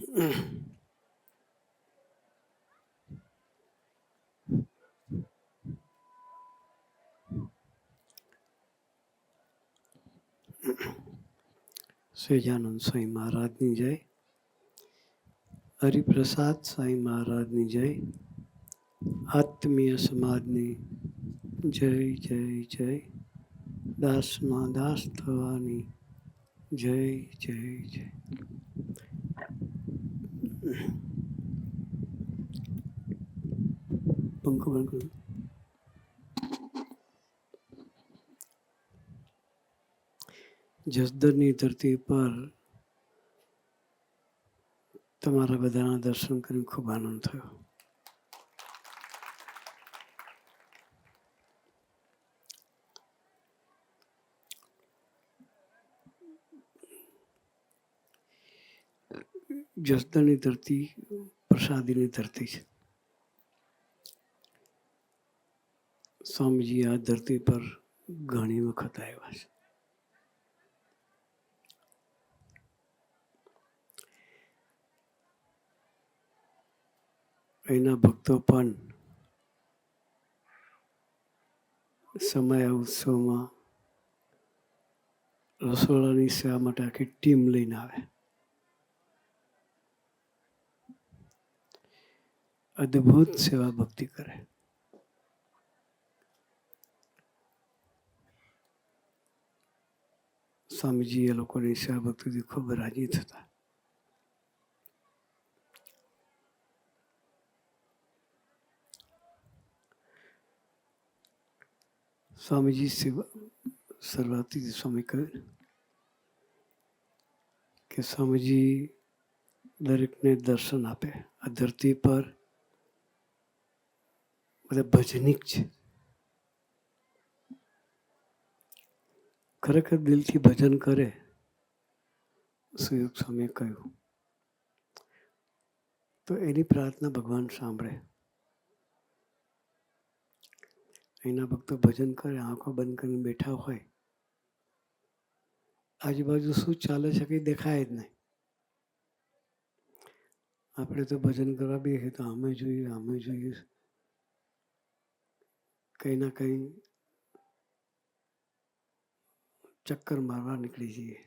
સહજાનંદ સ્વામી મહારાજની જય. હરિપ્રસાદ સ્વામી મહારાજની જય. આત્મીય સમાજની જય જય જય. દાસમાં દાસ થવાની જય જય જય. પંખો બંધ કરો. જસદણની ધરતી પર તમારા બધાના દર્શન કરી ખૂબ આનંદ થયો. જસદણની ધરતી પ્રસાદીની ધરતી છે. સ્વામીજી આ ધરતી પર ઘણી વખત આવ્યા છે. અહીંના ભક્તો પણ સમય ઉત્સવમાં રસોડાની સેવા માટે આખી ટીમ લઈને આવે. અદ્ભુત સેવા ભક્તિ કરે. સ્વામીજી એ લોકોની સેવા ભક્તિથી ખૂબ રાજી થતા. સ્વામીજી શરૂઆતથી સ્વામી કહ્યું કે સ્વામીજી દરેકને દર્શન આપે. આ ધરતી પર બધા ભજનિક છે. ખરેખર દિલથી ભજન કરે, સુયોગ સ્વામીએ કહ્યું, તો એની પ્રાર્થના ભગવાન સાંભળે. એના ભક્તો ભજન કરે, આંખો બંધ કરીને બેઠા હોય, આજુબાજુ શું ચાલે છે કંઈ દેખાય જ નહીં. આપણે તો ભજન કરવા બેસીએ તો આમે જોઈએ, કંઈ ના કંઈ ચક્કર મારવા નીકળી જઈએ.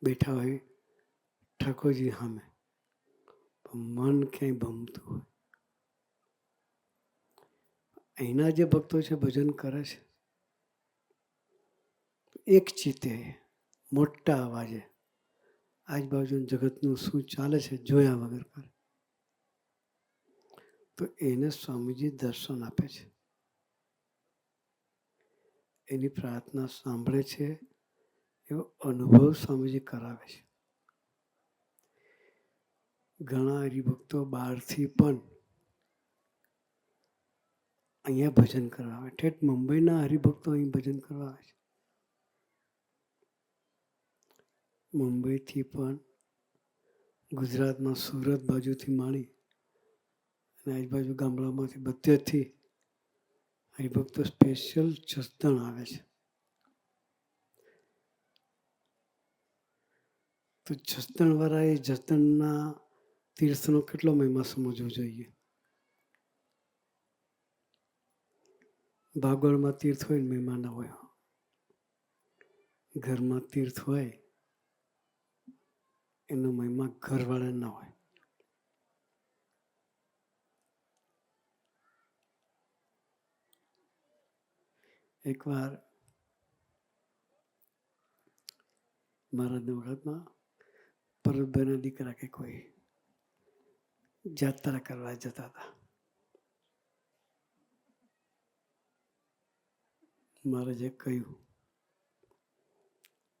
બેઠા હોય ઠાકોરજી સામે, પણ મન ક્યાંય ભમતું હોય. અહીંના જે ભક્તો છે ભજન કરે છે, એક ચિત્તે મોટા અવાજે આજુબાજુ જગતનું શું ચાલે છે જોયા વગર કરે, તો એને સ્વામીજી દર્શન આપે છે. એની પ્રાર્થના સાંભળે છે, એવો અનુભવ સ્વામીજી કરાવે છે. ઘણા હરિભક્તો બહારથી પણ અહીંયા ભજન કરવા આવે. ઠેઠ મુંબઈના હરિભક્તો અહીં ભજન કરવા આવે છે. મુંબઈથી પણ, ગુજરાતમાં સુરત બાજુથી માંડી અને આજુબાજુ ગામડામાંથી બધેથી હરિભક્તો સ્પેશિયલ જસદણ આવે છે. તો જસદણવાળાએ જસદણના તીર્થનો કેટલો મહિમા સમજવો જોઈએ. ભાગવળમાં તીર્થ હોય ને મહિમા ના હોય. ઘરમાં તીર્થ હોય એનો મહિમા ઘરવાળા ના હોય. એકવાર મારા વખતમાં પરબતભાઈના દીકરા કે કોઈ જાત્રા કરવા જતા હતા. મહારાજે કહ્યું,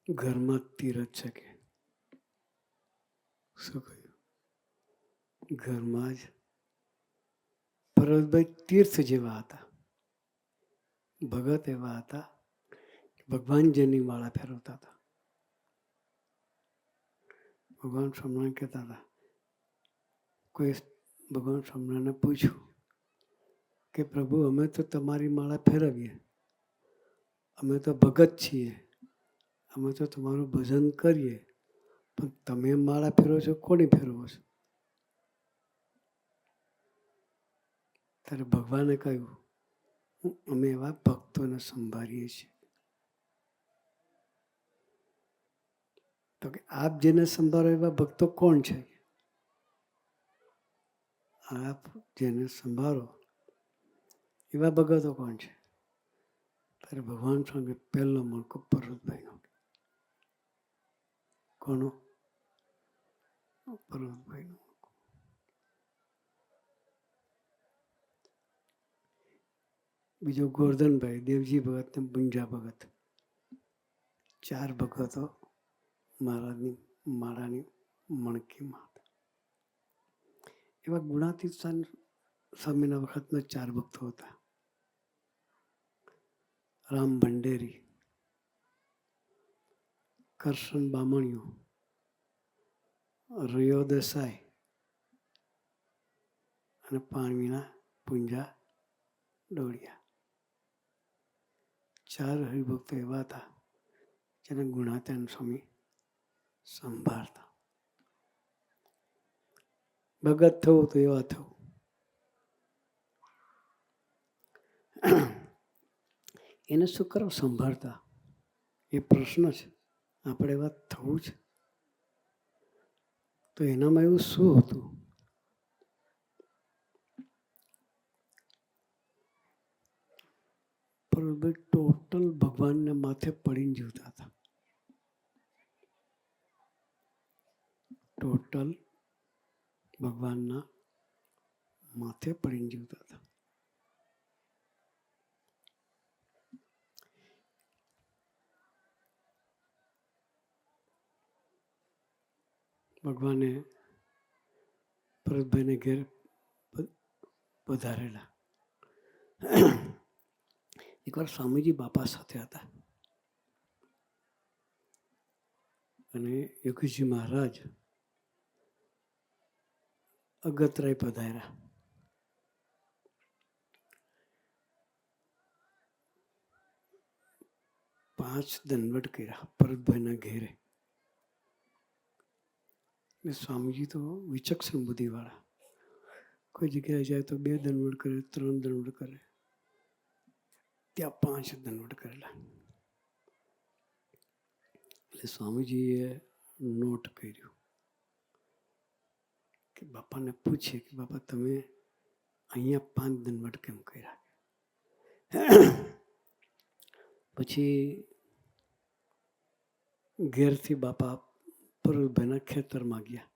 ઘરમાં તીરથ છે કે. શું કહ્યું? ઘરમાં જ. પરબતભાઈ તીર્થ જેવા હતા, ભગત એવા હતા, ભગવાનજીની માળા ફેરવતા હતા. ભગવાન સ્વામિનારાયણ કહેતા હતા, કોઈ ભગવાન સ્વામિનારાયણને પૂછ્યું કે પ્રભુ અમે તો તમારી માળા ફેરવીએ, અમે તો ભગત છીએ, અમે તો તમારું ભજન કરીએ, પણ તમે માળા ફેરવો છો, કોની ફેરવો છો? ત્યારે ભગવાને કહ્યું, અમે એવા ભક્તોને સંભાળીએ છીએ. તો કે આપ જેને સંભાળો એવા ભક્તો કોણ છે? આપ જેને સંભાળો એવા ભગતો કોણ છે? ત્યારે ભગવાન સ્વામી પહેલો મણકો પર્વતભાઈનો. કોનો? પર્વતભાઈનો. બીજો ગોરધનભાઈ, દેવજી ભગત ને પુંજા ભગત. 4 ભગતો મહારાજની માળાની મણકીમાં હતા. એવા ગુણાતીત સ્વામીના વખતમાં 4 ભક્તો હતા. રામ ભંડેરી, કરશન બામણિયો, રયો દેસાઈ અને પાણવીના પુંજા ડોડિયા. 4 હરિભક્તો એવા હતા જેને ગુણાતીત સ્વામી સંભાળતા. ભગત થવું તો એવા થવું. એને શું કરો સંભાળતા? એ પ્રશ્ન છે. આપણે એવા થવું છે તો એનામાં એવું શું હતું? પણ ટોટલ ભગવાનને માથે પડીને જીવતા હતા. ટોટલ ભગવાનના માથે પડીને જીવતા હતા. ભગવાને ભરતભાઈને ઘેર પધારેલા. એકવાર સ્વામીજી બાપા સાથે હતા અને યોગીજી મહારાજ અગતરાય પધાર્યા. પાંચ દંડવટ કર્યા ભરતભાઈના ઘેરે. સ્વામીજી તો વિચક્ષણ બુદ્ધિવાળા. કોઈ જગ્યાએ જાય તો 2 દંડવટ કરે, 3 દંડવટ કરે. ત્યાં 5 દંડવટ કરેલા. એટલે સ્વામીજીએ નોટ કર્યું કે બાપાને પૂછે કે બાપા તમે અહીંયા 5 દંડવટ કેમ કર્યા? પછી ઘેરથી બાપા પર્વતભાઈના ખેતરમાં ગયા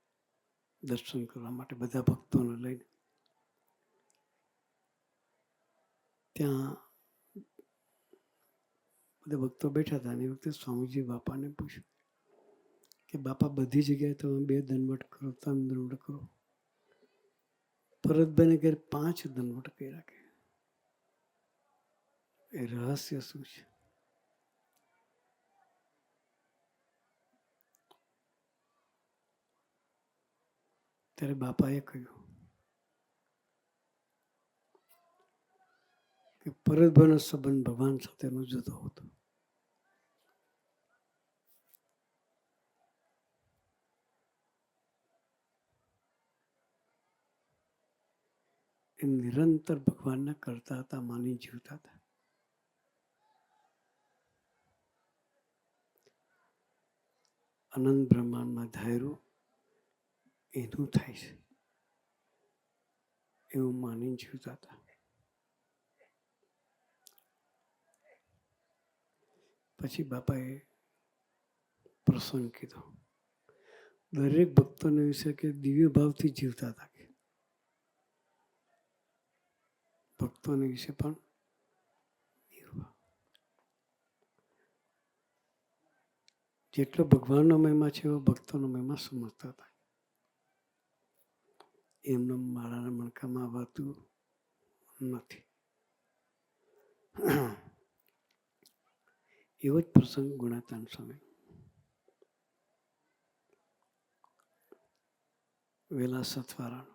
દર્શન કરવા માટે બધા ભક્તોને લઈને. ત્યાં બધા ભક્તો બેઠા હતા અને એ વખતે સ્વામીજી બાપાને પૂછ્યું કે બાપા બધી જગ્યાએ તમે 2 દંડવટ કરો, 3 દંડવટ કરો, ભરતભાઈને ઘેર 5 દંડવટ કર્યા કે એ રહસ્ય શું છે? ત્યારે બાપાએ કહ્યું કે ભરતભાઈનો સંબંધ ભગવાન સાથેનો જુદો હતો. એ નિરંતર ભગવાનના કરતા હતા, માની જીવતા હતા. અનંત બ્રહ્માંડમાં ધાર્યું એનું થાય છે એવું માની જીવતા હતા. પછી બાપાએ પ્રસંગ કીધો. દરેક ભક્તોને વિશે કે દિવ્ય ભાવથી જીવતા હતા. ભક્તોને વિશે પણ જેટલો ભગવાનનો મહિમા છે એવો ભક્તોનો મહિમા સમજતા હતા. એમનો માળાના મણકામાં આવતું નથી. એવો જ પ્રસંગ ગુણાતીત સ્વામી વેલા સથવારા.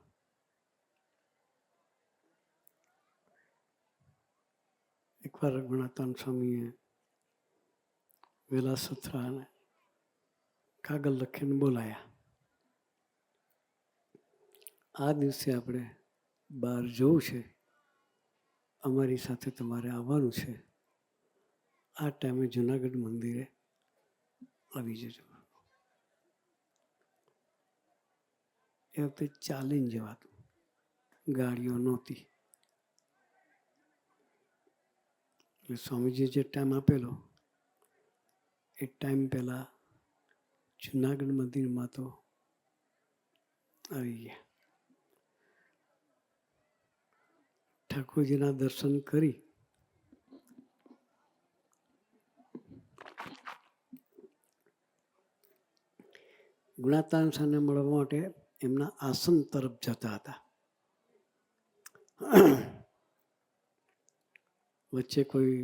એકવાર ગુણાતીત સ્વામીએ વેલા સથવારાને કાગળ લખીને બોલાયા. આ દિવસે આપણે બહાર જવું છે અમારી સાથે તમારે આવવાનું છે, આ ટાઈમે જુનાગઢ મંદિરે આવી જજો. એ વખતે ચાલીને જવાતું, ગાડીઓ નહોતી. એટલે સ્વામીજી જે ટાઈમ આપેલો એ ટાઈમ પહેલાં જુનાગઢ મંદિરમાં તો આવી ગયા. ઠાકોરજીના દર્શન કરી ગુણાતાન સાને મળવા માટે એમના આસન તરફ જતા હતા. વચ્ચે કોઈ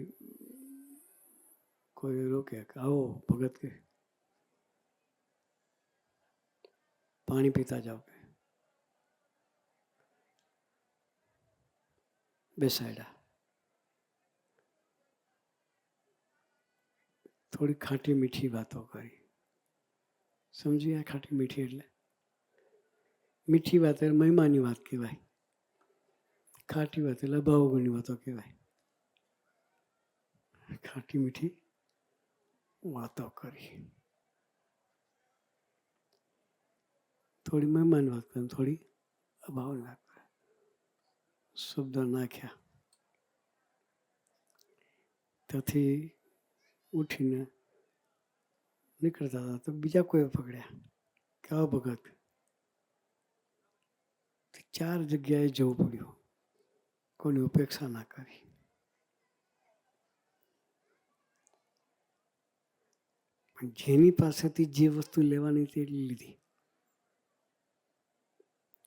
રોકે, આવો ભગત કે પાણી પીતા જાઓ, કે બેસાડ્યા. થોડી ખાટી મીઠી વાતો કરી. સમજી આ ખાટી મીઠી એટલે મીઠી વાત એટલે મહિમાની વાત કહેવાય, ખાટી વાત એટલે ભાવગુણની વાતો કહેવાય. ખાટી મીઠી વાતો કરી, થોડી મહેમાન વાત કરી, થોડી અભાવની વાત કરી, શબ્દ નાખ્યા. ત્યાંથી ઉઠીને નીકળતા હતા તો બીજા કોઈ પકડ્યા કે આવો ભગત. 4 જગ્યાએ જવું પડ્યું, કોઈની ઉપેક્ષા ના કરી. પણ જેની પાસેથી જે વસ્તુ લેવાની તે લીધી.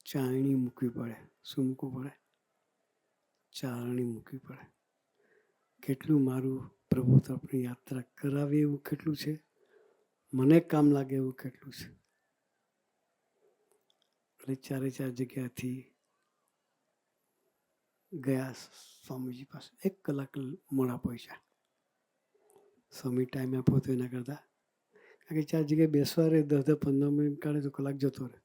ચાળણી મૂકવી પડે. શું મૂકવું પડે? ચાળણી મૂકવી પડે. કેટલું મારું પ્રભુ તરફની યાત્રા કરાવે એવું કેટલું છે, મને કામ લાગે એવું કેટલું છે. એટલે 4 જગ્યાથી ગયા સ્વામીજી પાસે. 1 કલાક મોડા પહોંચ્યા. સ્વામી ટાઈમ આપ્યો તો એના કરતા, કારણ કે 4 જગ્યાએ બેસવા રહે, 10-15 મિનિટ કાઢે તો કલાક જતો રહે.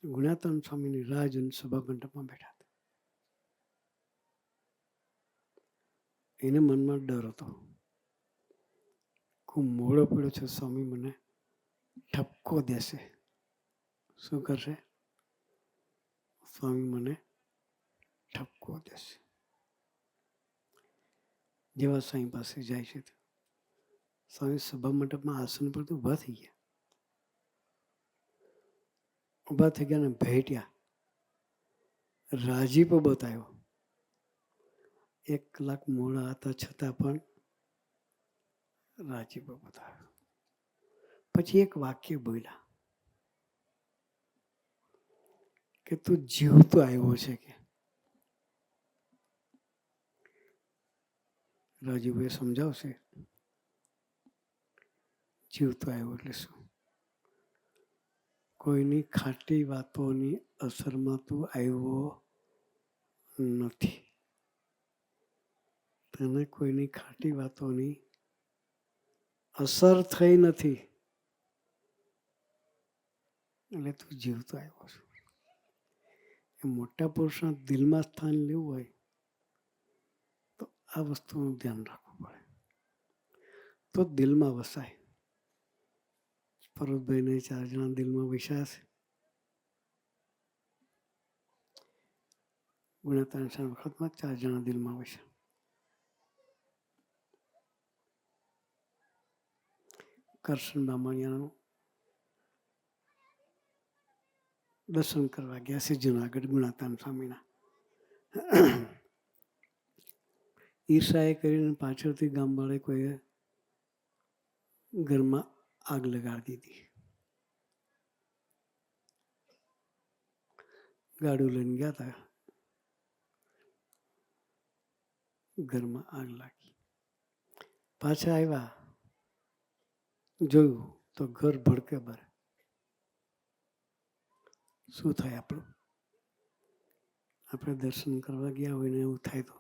ગુણાતાન સ્વામીની રાહ જોઈને સભા મંડપમાં બેઠા હતા. એને મનમાં ડર હતો, હું મોડો પડ્યો છે, સ્વામી મને ઠપકો દેશે. શું કરશે? સ્વામી મને ઠપકો દેશે. જેવા સ્વામી પાસે જાય છે, સ્વામી સભા મંડપમાં આસન પર તો ઊભા થઈ ગયા. ઊભા થઈ ગયા ને ભેટ્યા, રાજીપો બતાવ્યો. 1 કલાક મોડા હતા છતાં પણ રાજીપો બતાવ્યો. પછી એક વાક્ય બોલ્યા કે તું જીવતો આવ્યો છે. કે રાજીભાઈ સમજાવશે, જીવતો આવ્યો એટલે શું? કોઈની ખાટી વાતોની અસરમાં તું આવ્યો નથી. તને કોઈની ખાટી વાતોની અસર થઈ નથી, એટલે તું જીવતો આવ્યો છું. એ મોટા પુરુષના દિલમાં સ્થાન લેવું હોય તો આ વસ્તુનું ધ્યાન રાખવું પડે, તો દિલમાં વસાય. પર્વતભાઈને 4 જણા દિલમાં વસ્યા છે. ગુણાતાન સ્વામી વખતમાં 4 જણા દિલમાં વસ્યા. કરશન બામણિયાનું દર્શન કરવા ગયા છે જુનાગઢ ગુણાતાન સ્વામીના. ઈર્ષાએ કરીને પાછળથી ગામવાળાએ કોઈએ ઘરમાં આગ લગાડી દીધી. ગાડું લઈને ગયા હતા, ઘરમાં આગ લાગી. પાછા આવ્યા, જોયું તો ઘર ભડકે ભરે. શું થાય આપણું? આપણે દર્શન કરવા ગયા હોય ને એવું થાય તો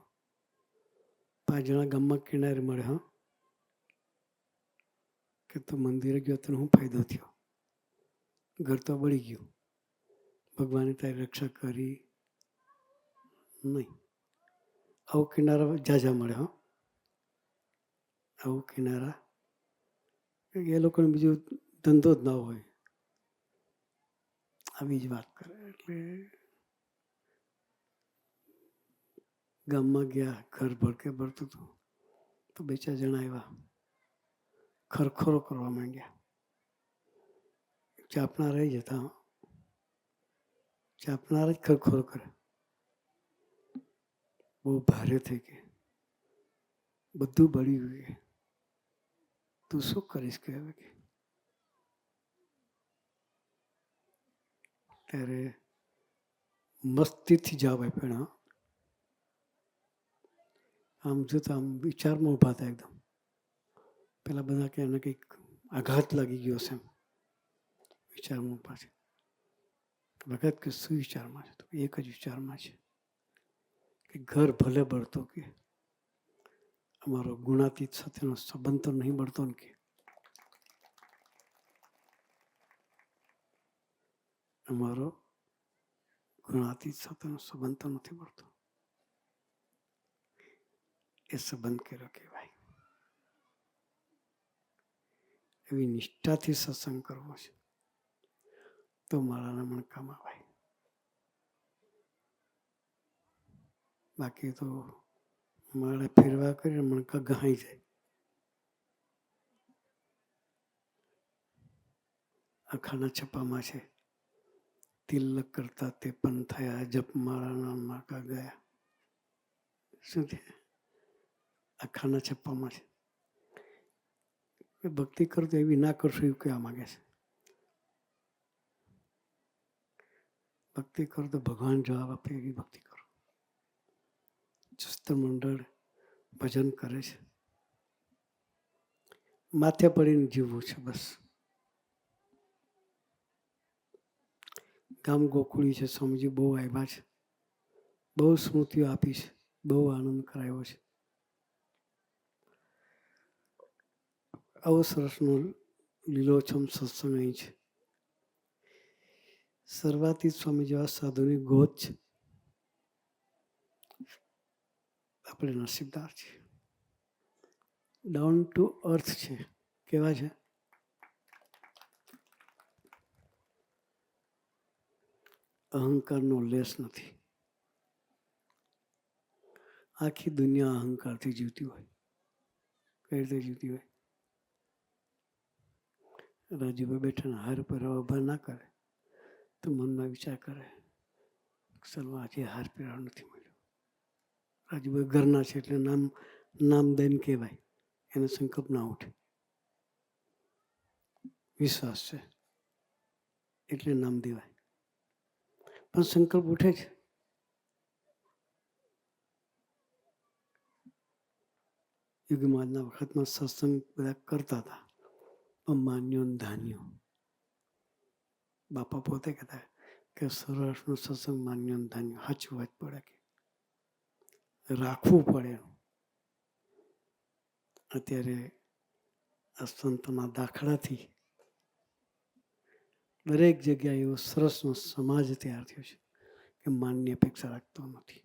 5 જણા ગામમાં કિનારે મળે, હા, કે તું મંદિરે ગયો તને શું ફાયદો થયો? ઘર તો બળી ગયું, ભગવાને તારી રક્ષા કરી નહીં. આવું કિનારા ઝાઝા મળે. આવું કિનારા એ લોકોને બીજું ધંધો જ ના હોય, આવી જ વાત કરે. એટલે ગામમાં ગયા, ઘર ભડકે ભરતું હતું તો 2-4 જણા આવ્યા, ખરખરો કરવા માંડ્યા. ચાપના રહી જતા, ચાપનાર જ ખરખરો કરે. બહુ ભારે થઈ ગઈ, બધું બળી ગયું. તું શું કરીશ કે હવે? ત્યારે મસ્તીથી જવાબ આપ્યો. આમ જોતા આમ વિચારમાં ઊભા હતા એકદમ. પેલા બધા કે એને કંઈક આઘાત લાગી ગયો હશે એમ વિચારમાં ઊભા છે. ભગત કે શું વિચારમાં છે? તો એક જ વિચારમાં છે કે ઘર ભલે બળતો કે અમારો ગુણાતીત સાથેનો સંબંધ તો નહીં બળતો ને કે અમારો ગુણાતીત સાથેનો સંબંધ તો નથી બળતો. એ સંબંધ કર્યો કહેવાય. એવી નિષ્ઠાથી સત્સંગ કરવો છે તો મારાના મણકામાં આવે. બાકી તો મારે ફેરવા કરીને મણકા ગહાઈ જાય. આખાના છપ્પામાં છે, તિલક કરતા 53 થયા, જપ માળાના માકા ગયા. શું છે? આખાના છપ્પામાં છે. ભક્તિ કરો તો એવી ના કરશો એવું કહેવા માંગે છે. ભક્તિ કરો તો ભગવાન જવાબ આપે એવી ભક્તિ કરો. જસ્ત મંડળ ભજન કરે છે, માથે પડીને જીવવું છે બસ. ગામ ગોકુળી છે, સ્વામીજી બહુ આવ્યા છે, બહુ સ્મૃતિઓ આપી છે, બહુ આનંદ કરાયો છે. આવો સરસનો લીલોછમ સત્સંગ અહીં છે. સર્વાતીત સ્વામી જેવા સાધુની ગોદ છે. આપણે નસીબદાર છીએ. ડાઉન ટુ અર્થ છે. કેવા છે? અહંકારનો લેસ નથી. આખી દુનિયા અહંકારથી જીવતી હોય. કઈ રીતે જીવતી હોય? રાજુભાઈ બેઠા હાર પર ઉભા ના કરે તો મનમાં વિચાર કરે, ચલો આજે હાર પહેરવા નથી મળ્યો. રાજુભાઈ ઘરના છે એટલે નામ દઈને કહેવાય, એને સંકલ્પ ના ઉઠે. વિશ્વાસ છે એટલે નામ દેવાય, પણ સંકલ્પ ઉઠે છે. યુગમાનના વખતમાં સત્સંગ બધા કરતા હતા, પણ માન્યો ધાન્યો. બાપા પોતે કહેતા કે સૌરાષ્ટ્રનો સત્સંગ માન્યો ધાન્યો. સાચું વાત પડે કે રાખવું પડે. અત્યારે આ સંતોના દાખલાથી દરેક જગ્યાએ એવો સરસનો સમાજ તૈયાર થયો છે કે માનની અપેક્ષા રાખતો નથી.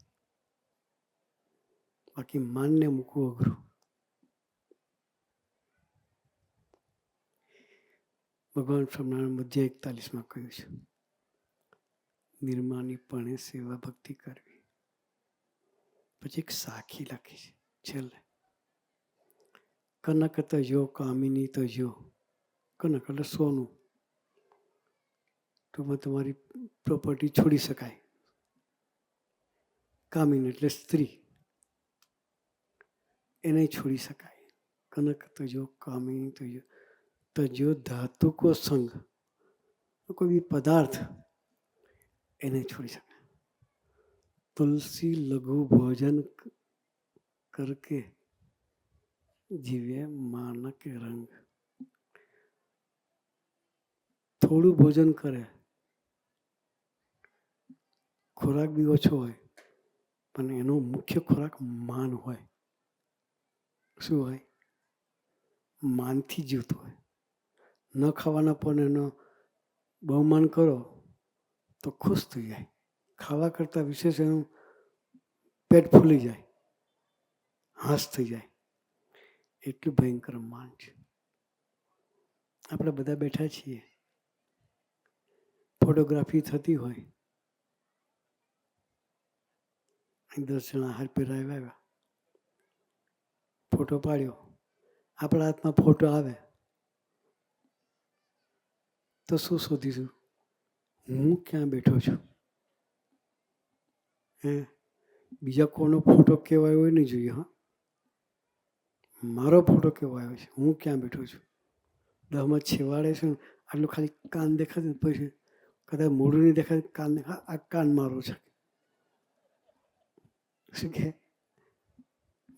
બાકી માનને મૂકવું અઘરું. ભગવાન સ્વામિનારાયણ મધ્ય 41માં કહ્યું છે, નિર્માનીપણે સેવા ભક્તિ કરવી. પછી એક સાખી લખી છે છેલ્લે, કનક તજો કામિની તજો. કનક એટલે સોનું, તો તમારી પ્રોપર્ટી છોડી શકાય. કામિની એટલે સ્ત્રી, એને છોડી શકાય. કનક તજો કામિની તજો. તજો ધાતુકો સંગ, કોઈ પદાર્થ એને છોડી શકાય. તુલસી લઘુ ભોજન કરકે જીવે માનક રંગ. થોડું ભોજન કરે, ખોરાક બી ઓછો હોય, પણ એનો મુખ્ય ખોરાક માન હોય. શું હોય? માનથી જીવતું હોય. ન ખાવાના પણ એનો બહુમાન કરો તો ખુશ થઈ જાય. ખાવા કરતાં વિશેષ એનું પેટ ફૂલી જાય. હાશ થઈ જાય એટલું ભયંકર માન છે. આપણે બધા બેઠા છીએ, ફોટોગ્રાફી થતી હોય, 10 જણા હાર પહેરાવ્યા, ફોટો પાડ્યો, આપણા હાથમાં ફોટો આવે તો શું શોધીશું? હું ક્યાં બેઠો છું? બીજા કોઈનો ફોટો કેવો આવ્યો નહીં જોઈએ. હા, મારો ફોટો કેવો આવ્યો છે, હું ક્યાં બેઠો છું? દહમાં છેવાડે છે ને, આટલું ખાલી કાન દેખાય ને, પછી કદાચ મોઢું નહીં દેખાય, કાન દેખાય, આ કાન મારો છે. શું કે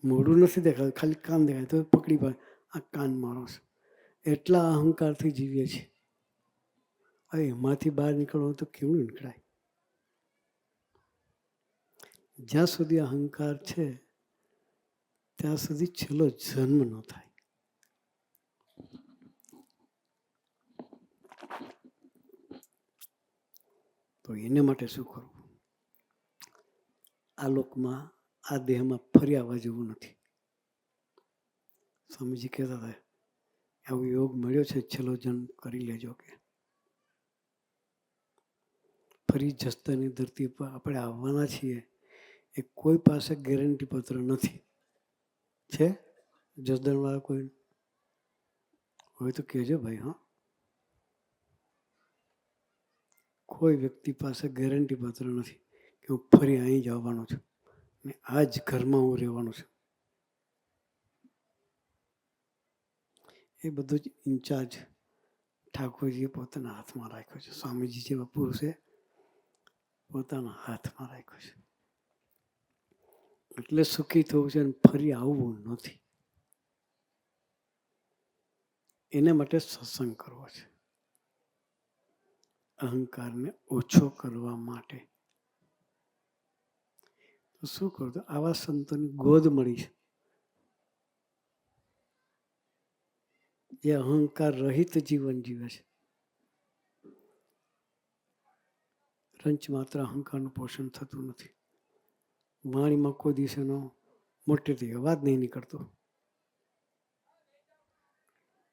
મોઢું નથી દેખાતું, ખાલી કાન દેખાય તો પકડી પાડે, આ કાન મારો છે. એટલા અહંકારથી જીવીએ છીએ. હવે એમાંથી બહાર નીકળવું તો કેવું નીકળાય? જ્યાં સુધી અહંકાર છે ત્યાં સુધી છેલ્લો જન્મ ન થાય. તો એને માટે શું કરવું? આ લોકમાં, આ દેહમાં ફરી આવવા જેવું નથી. સ્વામીજી કહેતા હતા, આવો યોગ મળ્યો છે, છેલ્લો જન્મ કરી લેજો કે ફરી જસ્તરની ધરતી પર આપણે આવવાના છીએ. એ કોઈ પાસે ગેરંટી પત્ર નથી. છે જસદણવાળા કોઈ હોય તો કહેજો ભાઈ. હા, કોઈ વ્યક્તિ પાસે ગેરંટી પત્ર નથી કે હું ફરી અહીં જ આવવાનો છું ને આ જ ઘરમાં હું રહેવાનો છું. એ બધું જ ઇન્ચાર્જ ઠાકોરજીએ પોતાના હાથમાં રાખ્યો છે. સ્વામીજી જેવા પુરુષે પોતાના હાથમાં રાખ્યો છે. એટલે સુખી થવું છે અને ફરી આવવું નથી. એના માટે સત્સંગ કરવો છે. અહંકારને ઓછો કરવા માટે. તો શું કરું? તો આવા સંતોની ગોદ મળી છે, જે અહંકાર રહિત જીવન જીવે છે. રંચ માત્ર અહંકારનું પોષણ થતું નથી. વાણીમાં કોઈ દિવસનો મોટેથી અવાજ નહીં નીકળતો.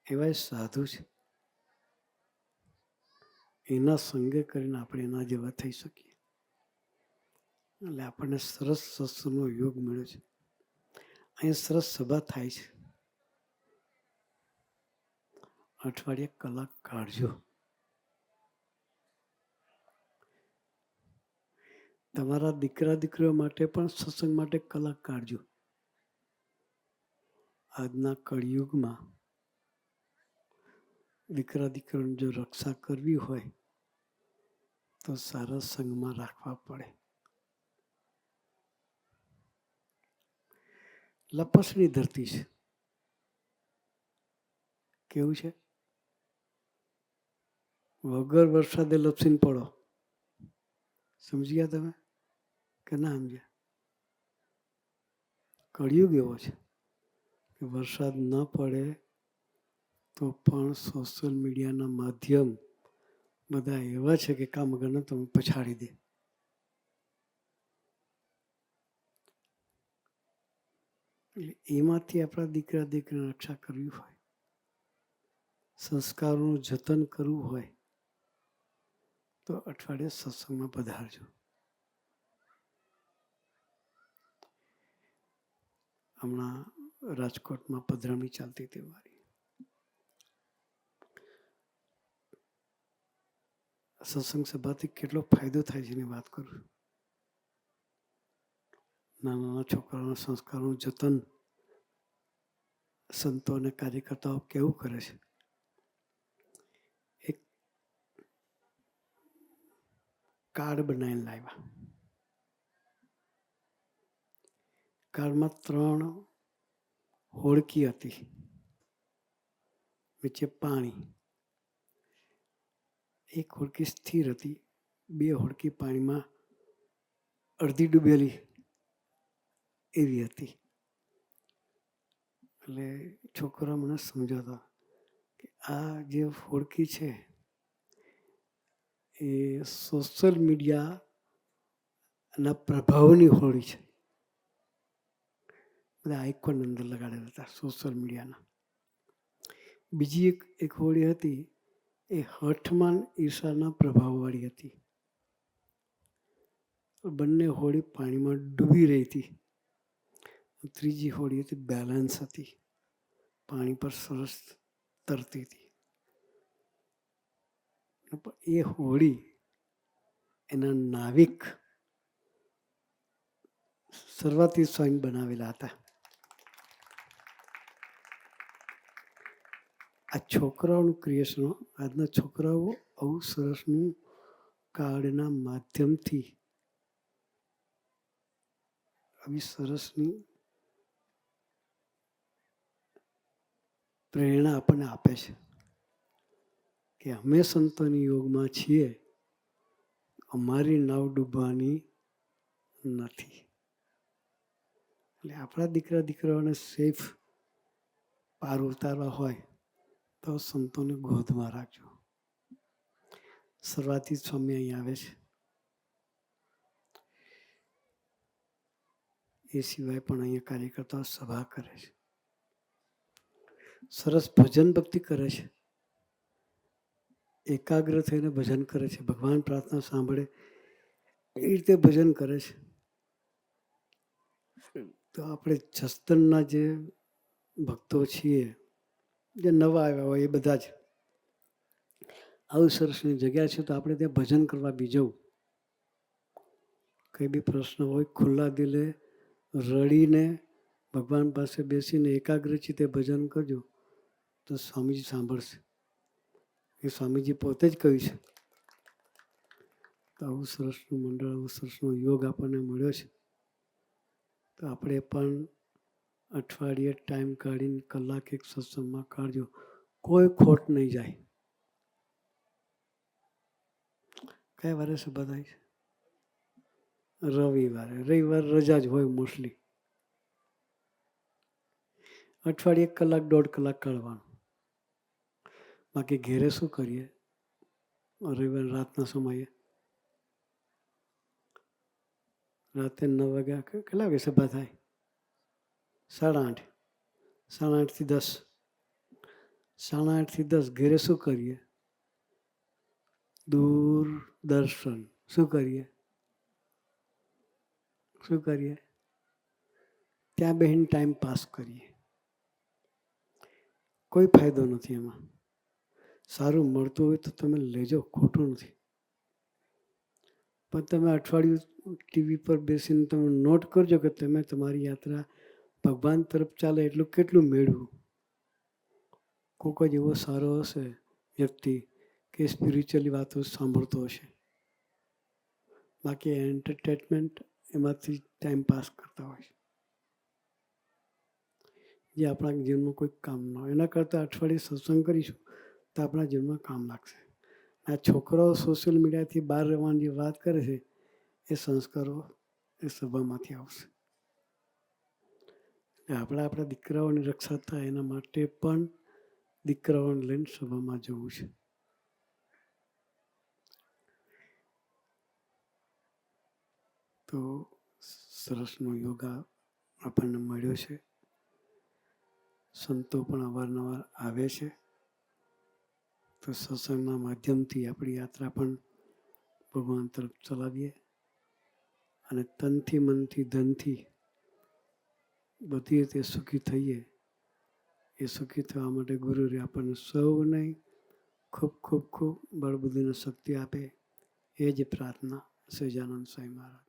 એવા સાધુ છે, એના સંગે કરીને આપણે એના જેવા થઈ શકીએ. એટલે આપણને સરસ સત્સંગનો યોગ મળ્યો છે. અહીં સરસ સભા થાય છે. અઠવાડિયે કલાક કાઢજો. તમારા દીકરા દીકરીઓ માટે પણ સત્સંગ માટે કલાક કાઢજો. આજના કળિયુગમાં દીકરા દીકરીઓની જો રક્ષા કરવી હોય તો સારા સંગમાં રાખવા પડે. લપસણી ધરતી છે. કેવું છે? વગર વરસાદે લપસીને પડો. સમજી ગયા તમે કે ના સમજ્યા? કળિયુગ એવો છે કે વરસાદ ન પડે તો પણ સોશિયલ મીડિયાના માધ્યમ બધા એવા છે કે કામ વગરને તમે પછાડી દે. એટલે એમાંથી આપણા દીકરા દીકરીની રક્ષા કરવી હોય, સંસ્કારોનું જતન કરવું હોય તો અઠવાડિયે સત્સંગમાં પધારજો. હમણાં રાજકોટમાં પધરામણી ચાલતી હતી મારી. સત્સંગ સભાથી કેટલો ફાયદો થાય છે એની વાત કરું. નાના નાના છોકરાઓના સંસ્કારોનું જતન સંતો અને કાર્યકર્તાઓ કેવું કરે છે. એક કાર્ડ બનાવીને લાવ્યા. કાર્ડમાં 3 હોડકી હતી, વચ્ચે પાણી. એક હોડકી સ્થિર હતી, 2 હોડકી પાણીમાં અડધી ડૂબેલી એવી હતી. એટલે છોકરા મને સમજાતા કે આ જે હોડકી છે એ સોશિયલ મીડિયાના પ્રભાવની હોડી છે. બધા આઇકોન અંદર લગાડેલા હતા સોશિયલ મીડિયાના. બીજી એક હોળી હતી એ હઠમાન ઈર્ષાના પ્રભાવવાળી હતી. બંને હોળી પાણીમાં ડૂબી રહી હતી. ત્રીજી હોળી હતી બેલેન્સ હતી, પાણી પર સરસ તરતી હતી. એ હોળી એના નાવિક શરૂઆતી સ્વયં બનાવેલા હતા. આ છોકરાઓનું ક્રિએશન, આજના છોકરાઓ આવું સરસનું કાર્ડના માધ્યમથી આવી સરસની પ્રેરણા આપણને આપે છે કે અમે સંતોની યોગમાં છીએ, અમારી નાવ ડૂબવાની નથી. એટલે આપણા દીકરા દીકરાઓને સેફ પાર ઉતારવા હોય તો સંતોને ગોદમાં રાખજો. શરૂઆતી સ્વામી અહીં આવે છે. એ સિવાય પણ અહીંયા કાર્યકર્તાઓ સભા કરે છે, સરસ ભજન ભક્તિ કરે છે, એકાગ્ર થઈને ભજન કરે છે, ભગવાન પ્રાર્થના સાંભળે એ રીતે ભજન કરે છે. તો આપણે જસદણના જે ભક્તો છીએ, જે નવા આવ્યા હોય એ બધા જ આવું સરસની જગ્યા છે, તો આપણે ત્યાં ભજન કરવા બી જવું. કંઈ બી પ્રશ્ન હોય ખુલ્લા દિલે રડીને ભગવાન પાસે બેસીને એકાગ્રચિત્તે ભજન કરજો તો સ્વામીજી સાંભળશે. એ સ્વામીજી પોતે જ કહ્યું છે. તો આવું સરસનું મંડળ, આવું સરસનો યોગ આપણને મળ્યો છે. તો આપણે પણ અઠવાડિયે ટાઈમ કાઢીને કલાક એક સત્સંગમાં કાઢજો, કોઈ ખોટ નહીં જાય. કયા વારે સભા થાય છે? રવિવારે. રવિવાર રજા જ હોય મોસ્ટલી. અઠવાડિયે 1 કલાક 1.5 કલાક કાઢવાનું. બાકી ઘેરે શું કરીએ રવિવાર રાતના સમયે? રાતે 9 વાગ્યા કેટલા વાગે સભા થાય? 8:30. 8:30 થી 10. 8:30 થી 10 ઘેરે શું કરીએ? દૂરદર્શન. શું કરીએ? ત્યાં બેહીને ટાઈમ પાસ કરીએ. કોઈ ફાયદો નથી એમાં. સારું મળતું હોય તો તમે લેજો, ખોટું નથી. પણ તમે અઠવાડિયું ટીવી પર બેસીને તમે નોટ કરજો કે તમે તમારી યાત્રા ભગવાન તરફ ચાલે એટલું કેટલું મેળવ્યું. કોઈ જ એવો સારો હશે વ્યક્તિ કે સ્પિરિચ્યુઅલી વાતો સાંભળતો હશે. બાકી એન્ટરટેનમેન્ટ એમાંથી ટાઈમ પાસ કરતા હોય છે, જે આપણા જીવનમાં કોઈ કામ ન હોય. એના કરતાં અઠવાડિયે સત્સંગ કરીશું તો આપણા જીવનમાં કામ લાગશે. આ છોકરાઓ સોશિયલ મીડિયાથી બહાર રહેવાની જે વાત કરે છે એ સંસ્કારો એ સભામાંથી આવશે. આપણા દીકરાઓની રક્ષા થાય એના માટે પણ દીકરાઓને લઈને સભામાં જવું છે. તો સરસનો યોગા આપણને મળ્યો છે. સંતો પણ અવારનવાર આવે છે. તો સત્સંગના માધ્યમથી આપણી યાત્રા પણ ભગવાન તરફ ચલાવીએ અને તનથી, મનથી, ધનથી બધી રીતે સુખી થઈએ. એ સુખી થવા માટે ગુરુએ આપણને સૌને ખૂબ ખૂબ ખૂબ બળબુદ્ધિની શક્તિ આપે, એ જ પ્રાર્થના સહજાનંદ સ્વામી મહારાજ.